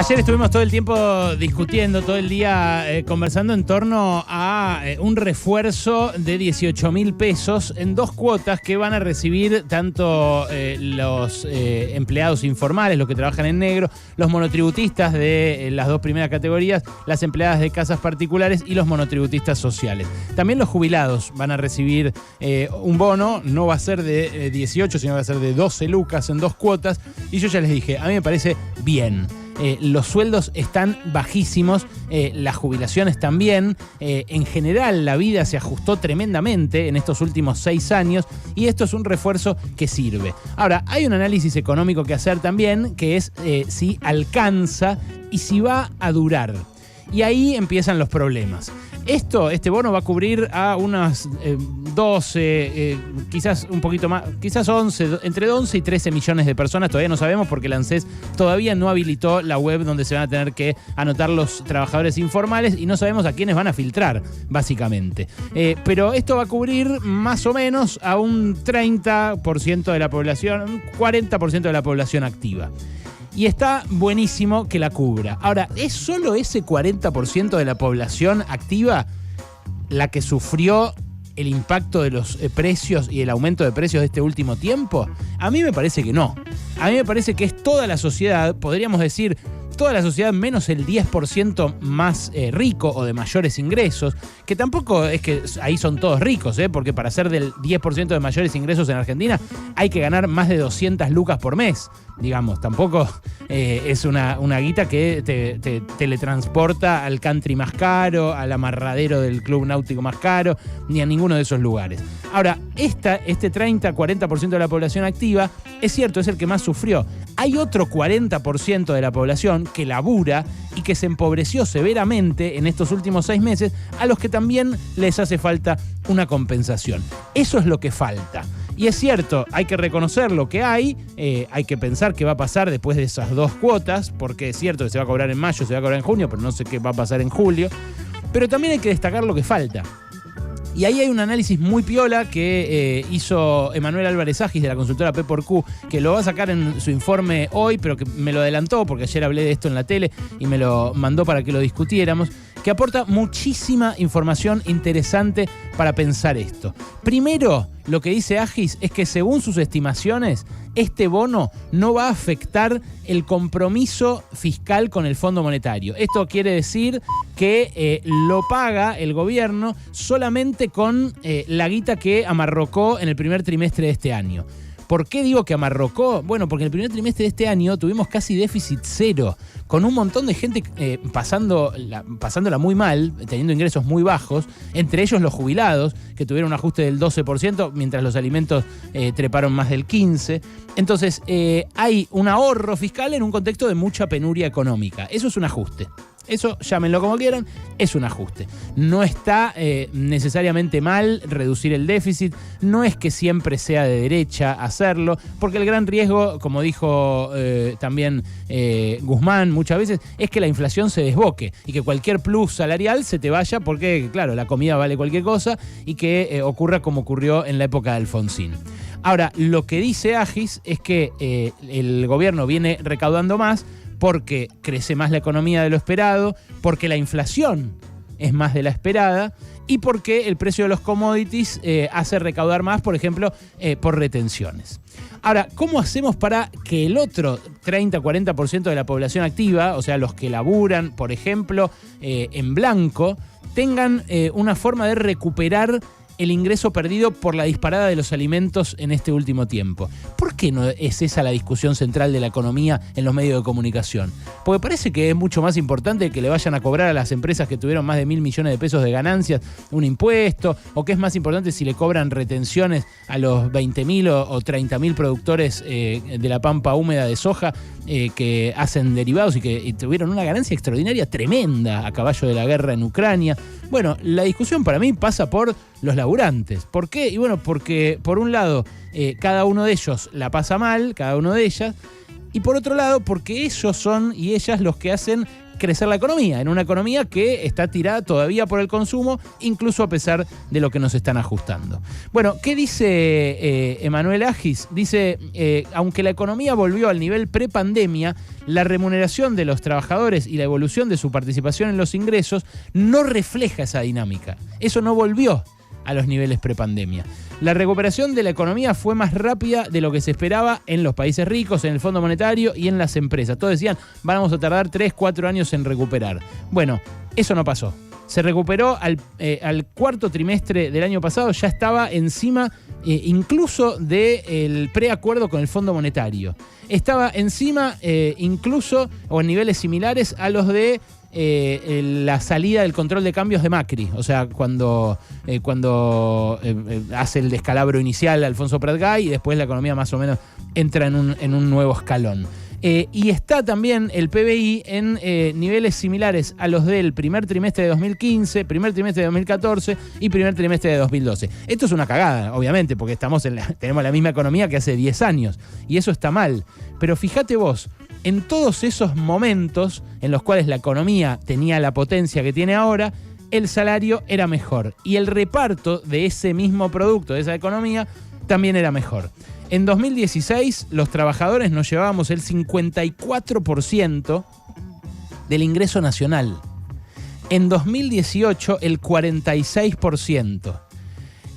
Ayer estuvimos todo el tiempo discutiendo, todo el día conversando en torno a un refuerzo de 18.000 pesos en 2 cuotas que van a recibir tanto los empleados informales, los que trabajan en negro, los monotributistas de las 2 primeras categorías, las empleadas de casas particulares y los monotributistas sociales. También los jubilados van a recibir un bono, no va a ser de 18, sino va a ser de 12 lucas en 2 cuotas. Y yo ya les dije, a mí me parece bien. Los sueldos están bajísimos, las jubilaciones también. En general, la vida se ajustó tremendamente en estos últimos 6 años y esto es un refuerzo que sirve. Ahora, hay un análisis económico que hacer también, que es si alcanza y si va a durar. Y ahí empiezan los problemas. Este bono va a cubrir a unas 12, quizás un poquito más, quizás 11, entre 11 y 13 millones de personas. Todavía no sabemos porque el ANSES todavía no habilitó la web donde se van a tener que anotar los trabajadores informales y no sabemos a quiénes van a filtrar, básicamente. Pero esto va a cubrir más o menos a un 30% de la población, un 40% de la población activa. Y está buenísimo que la cubra. Ahora, ¿es solo ese 40% de la población activa la que sufrió el impacto de los precios y el aumento de precios de este último tiempo? A mí me parece que no. A mí me parece que es toda la sociedad, podríamos decir, toda la sociedad menos el 10% más rico o de mayores ingresos, que tampoco es que ahí son todos ricos, porque para ser del 10% de mayores ingresos en Argentina hay que ganar más de 200 lucas por mes, digamos. Tampoco es una guita que te teletransporta al country más caro, al amarradero del club náutico más caro, ni a ninguno de esos lugares. Ahora, este 30-40% de la población activa, es cierto, es el que más sufrió. Hay otro 40% de la población que labura y que se empobreció severamente en estos últimos 6 meses, a los que también les hace falta una compensación. Eso es lo que falta. Y es cierto, hay que reconocer lo que hay que pensar qué va a pasar después de esas 2 cuotas, porque es cierto que se va a cobrar en mayo, se va a cobrar en junio, pero no sé qué va a pasar en julio. Pero también hay que destacar lo que falta. Y ahí hay un análisis muy piola que hizo Emanuel Álvarez Agis de la consultora P4Q, que lo va a sacar en su informe hoy, pero que me lo adelantó porque ayer hablé de esto en la tele y me lo mandó para que lo discutiéramos, que aporta muchísima información interesante para pensar esto. Primero, lo que dice Agis es que según sus estimaciones, este bono no va a afectar el compromiso fiscal con el Fondo Monetario. Esto quiere decir que lo paga el gobierno solamente con la guita que amarrocó en el primer trimestre de este año. ¿Por qué digo que amarrocó? Bueno, porque en el primer trimestre de este año tuvimos casi déficit cero, con un montón de gente pasándola muy mal, teniendo ingresos muy bajos, entre ellos los jubilados, que tuvieron un ajuste del 12%, mientras los alimentos treparon más del 15%. Entonces, hay un ahorro fiscal en un contexto de mucha penuria económica. Eso es un ajuste. Eso, llámenlo como quieran, es un ajuste. No está necesariamente mal reducir el déficit, no es que siempre sea de derecha hacerlo, porque el gran riesgo, como dijo también Guzmán muchas veces, es que la inflación se desboque y que cualquier plus salarial se te vaya porque, claro, la comida vale cualquier cosa y que ocurra como ocurrió en la época de Alfonsín. Ahora, lo que dice Agis es que el gobierno viene recaudando más porque crece más la economía de lo esperado, porque la inflación es más de la esperada y porque el precio de los commodities hace recaudar más, por ejemplo, por retenciones. Ahora, ¿cómo hacemos para que el otro 30-40% de la población activa, o sea, los que laburan, por ejemplo, en blanco, tengan una forma de recuperar el ingreso perdido por la disparada de los alimentos en este último tiempo? ¿Por qué no es esa la discusión central de la economía en los medios de comunicación? Porque parece que es mucho más importante que le vayan a cobrar a las empresas que tuvieron más de 1.000 millones de pesos de ganancias un impuesto, o que es más importante si le cobran retenciones a los 20.000 o 30.000 productores de la pampa húmeda de soja que hacen derivados y que tuvieron una ganancia extraordinaria tremenda a caballo de la guerra en Ucrania. Bueno, la discusión para mí pasa por los laburantes. ¿Por qué? Y bueno, porque por un lado cada uno de ellos la pasa mal, cada uno de ellas, y por otro lado porque ellos son y ellas los que hacen crecer la economía, en una economía que está tirada todavía por el consumo, incluso a pesar de lo que nos están ajustando. Bueno, ¿qué dice Emanuel Agis? Dice, aunque la economía volvió al nivel prepandemia, la remuneración de los trabajadores y la evolución de su participación en los ingresos no refleja esa dinámica. Eso no volvió a los niveles prepandemia. La recuperación de la economía fue más rápida de lo que se esperaba en los países ricos, en el Fondo Monetario y en las empresas. Todos decían, vamos a tardar 3-4 años en recuperar. Bueno, eso no pasó. Se recuperó al cuarto trimestre del año pasado, ya estaba encima incluso del preacuerdo con el Fondo Monetario. Estaba encima incluso o en niveles similares a los de la salida del control de cambios de Macri, o sea, cuando hace el descalabro inicial Alfonso Prat-Gay y después la economía más o menos entra en un nuevo escalón. Y está también el PBI en niveles similares a los del primer trimestre de 2015, primer trimestre de 2014 y primer trimestre de 2012. Esto es una cagada, obviamente, porque tenemos la misma economía que hace 10 años y eso está mal. Pero fíjate vos, en todos esos momentos en los cuales la economía tenía la potencia que tiene ahora, el salario era mejor y el reparto de ese mismo producto, de esa economía, también era mejor. En 2016 los trabajadores nos llevábamos el 54% del ingreso nacional. En 2018 el 46%.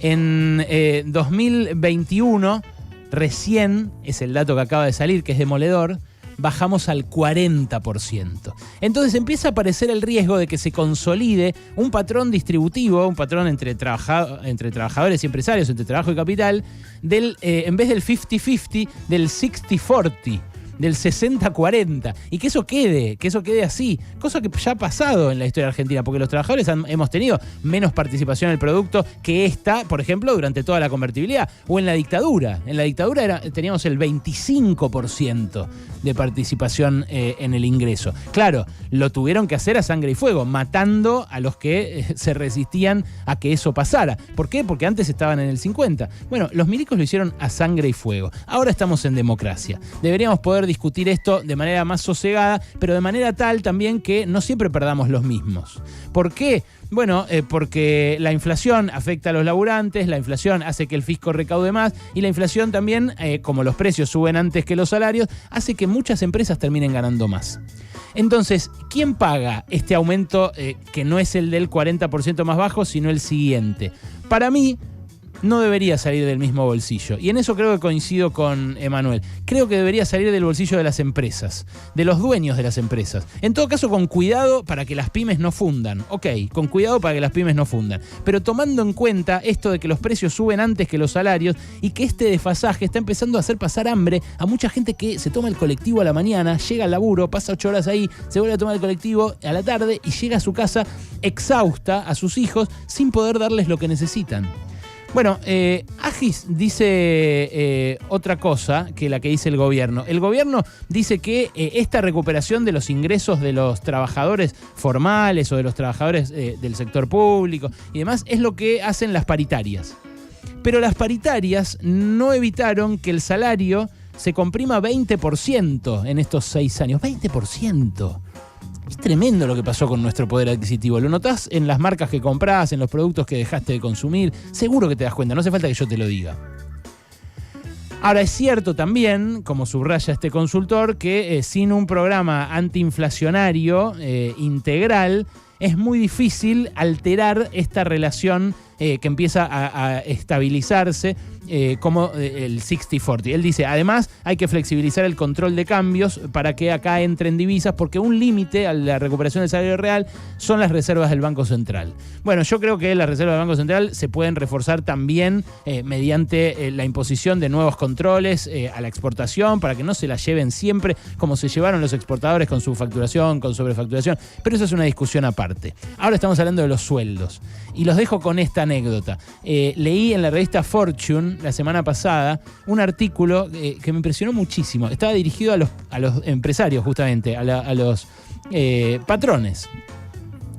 En 2021, recién, es el dato que acaba de salir, que es demoledor, bajamos al 40%. Entonces empieza a aparecer el riesgo de que se consolide un patrón distributivo, un patrón entre trabajadores y empresarios, entre trabajo y capital, en vez del 50-50, del 60-40. Del 60-40, y que eso quede así, cosa que ya ha pasado en la historia argentina, porque los trabajadores hemos tenido menos participación en el producto que esta, por ejemplo, durante toda la convertibilidad, o en la dictadura. En la dictadura teníamos el 25% de participación en el ingreso. Claro, lo tuvieron que hacer a sangre y fuego, matando a los que se resistían a que eso pasara. ¿Por qué? Porque antes estaban en el 50%. Bueno, los milicos lo hicieron a sangre y fuego. Ahora estamos en democracia. Deberíamos poder discutir esto de manera más sosegada, pero de manera tal también que no siempre perdamos los mismos. ¿Por qué? Bueno, porque la inflación afecta a los laburantes, la inflación hace que el fisco recaude más y la inflación también, como los precios suben antes que los salarios, hace que muchas empresas terminen ganando más. Entonces, ¿quién paga este aumento que no es el del 40% más bajo, sino el siguiente? Para mí, no debería salir del mismo bolsillo. Y en eso creo que coincido con Emanuel. Creo que debería salir del bolsillo de las empresas, de los dueños de las empresas. En todo caso, con cuidado para que las pymes no fundan. Ok, con cuidado para que las pymes no fundan. Pero tomando en cuenta esto de que los precios suben antes que los salarios y que este desfasaje está empezando a hacer pasar hambre a mucha gente que se toma el colectivo a la mañana, llega al laburo, pasa 8 horas ahí, se vuelve a tomar el colectivo a la tarde y llega a su casa exhausta a sus hijos sin poder darles lo que necesitan. Bueno, Agis dice otra cosa que la que dice el gobierno. El gobierno dice que esta recuperación de los ingresos de los trabajadores formales o de los trabajadores del sector público y demás es lo que hacen las paritarias. Pero las paritarias no evitaron que el salario se comprima 20% en estos 6 años. 20%. Es tremendo lo que pasó con nuestro poder adquisitivo. Lo notás en las marcas que comprás, en los productos que dejaste de consumir. Seguro que te das cuenta, no hace falta que yo te lo diga. Ahora, es cierto también, como subraya este consultor, que sin un programa antiinflacionario integral, es muy difícil alterar esta relación que empieza a estabilizarse como el 60-40. Él dice, además hay que flexibilizar el control de cambios para que acá entren divisas, porque un límite a la recuperación del salario real son las reservas del Banco Central. Bueno, yo creo que las reservas del Banco Central se pueden reforzar también mediante la imposición de nuevos controles a la exportación, para que no se la lleven siempre como se llevaron los exportadores con subfacturación, con sobrefacturación, pero eso es una discusión aparte. Ahora estamos hablando de los sueldos y los dejo con esta anécdota. Leí en la revista Fortune la semana pasada un artículo que me impresionó muchísimo. Estaba dirigido a los empresarios, justamente, a los patrones.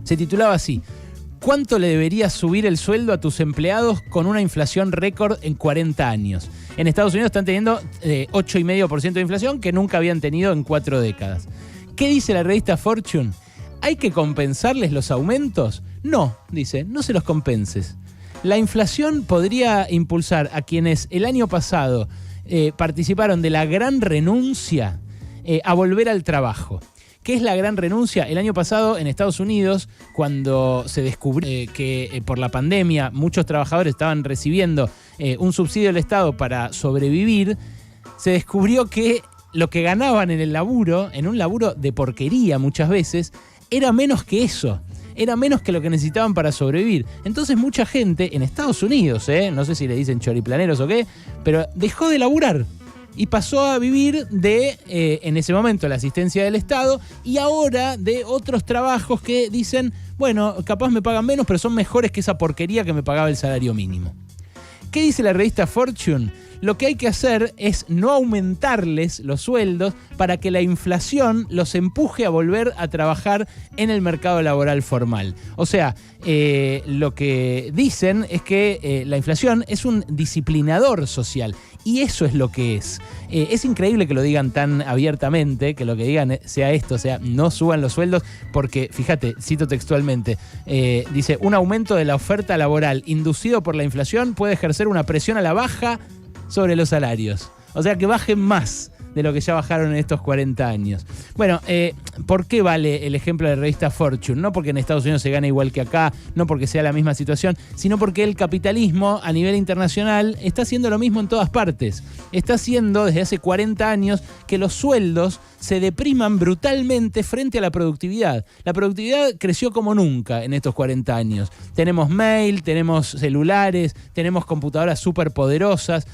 Se titulaba así: ¿cuánto le deberías subir el sueldo a tus empleados con una inflación récord en 40 años? En Estados Unidos están teniendo 8,5% de inflación que nunca habían tenido en 4 décadas. ¿Qué dice la revista Fortune? ¿Hay que compensarles los aumentos? No, dice, no se los compenses. La inflación podría impulsar a quienes el año pasado participaron de la gran renuncia a volver al trabajo. ¿Qué es la gran renuncia? El año pasado en Estados Unidos, cuando se descubrió que por la pandemia muchos trabajadores estaban recibiendo un subsidio del Estado para sobrevivir, se descubrió que lo que ganaban en el laburo, en un laburo de porquería muchas veces, era menos que eso. Era menos que lo que necesitaban para sobrevivir. Entonces mucha gente en Estados Unidos, no sé si le dicen choriplaneros o qué, pero dejó de laburar y pasó a vivir de, en ese momento, la asistencia del Estado y ahora de otros trabajos que dicen, bueno, capaz me pagan menos, pero son mejores que esa porquería que me pagaba el salario mínimo. ¿Qué dice la revista Fortune? Lo que hay que hacer es no aumentarles los sueldos para que la inflación los empuje a volver a trabajar en el mercado laboral formal. O sea, lo que dicen es que la inflación es un disciplinador social. Y eso es lo que es. Es increíble que lo digan tan abiertamente, que lo que digan sea esto, o sea, no suban los sueldos, porque, fíjate, cito textualmente, dice, un aumento de la oferta laboral inducido por la inflación puede ejercer una presión a la baja sobre los salarios. O sea, que bajen más de lo que ya bajaron en estos 40 años. Bueno, ¿por qué vale el ejemplo de la revista Fortune? No porque en Estados Unidos se gana igual que acá, no porque sea la misma situación, sino porque el capitalismo a nivel internacional está haciendo lo mismo en todas partes. Está haciendo desde hace 40 años que los sueldos se depriman brutalmente frente a la productividad. La productividad creció como nunca en estos 40 años. Tenemos mail, tenemos celulares, tenemos computadoras súper poderosas,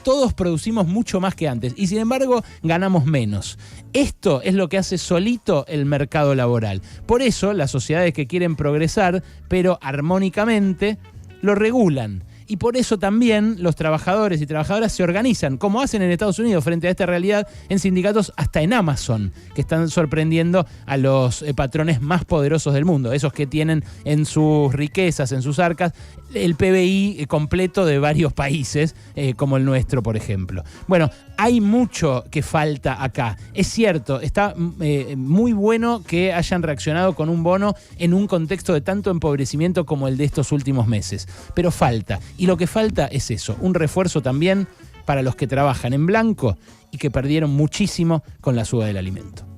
todos producimos mucho más que antes y sin embargo ganamos menos. Esto es lo que hace solito el mercado laboral. Por eso las sociedades que quieren progresar, pero armónicamente, lo regulan. Y por eso también los trabajadores y trabajadoras se organizan, como hacen en Estados Unidos frente a esta realidad, en sindicatos hasta en Amazon, que están sorprendiendo a los patrones más poderosos del mundo, esos que tienen en sus riquezas, en sus arcas, el PBI completo de varios países, como el nuestro, por ejemplo. Bueno, hay mucho que falta acá. Es cierto, está muy bueno que hayan reaccionado con un bono en un contexto de tanto empobrecimiento como el de estos últimos meses. Pero falta. Y lo que falta es eso, un refuerzo también para los que trabajan en blanco y que perdieron muchísimo con la suba del alimento.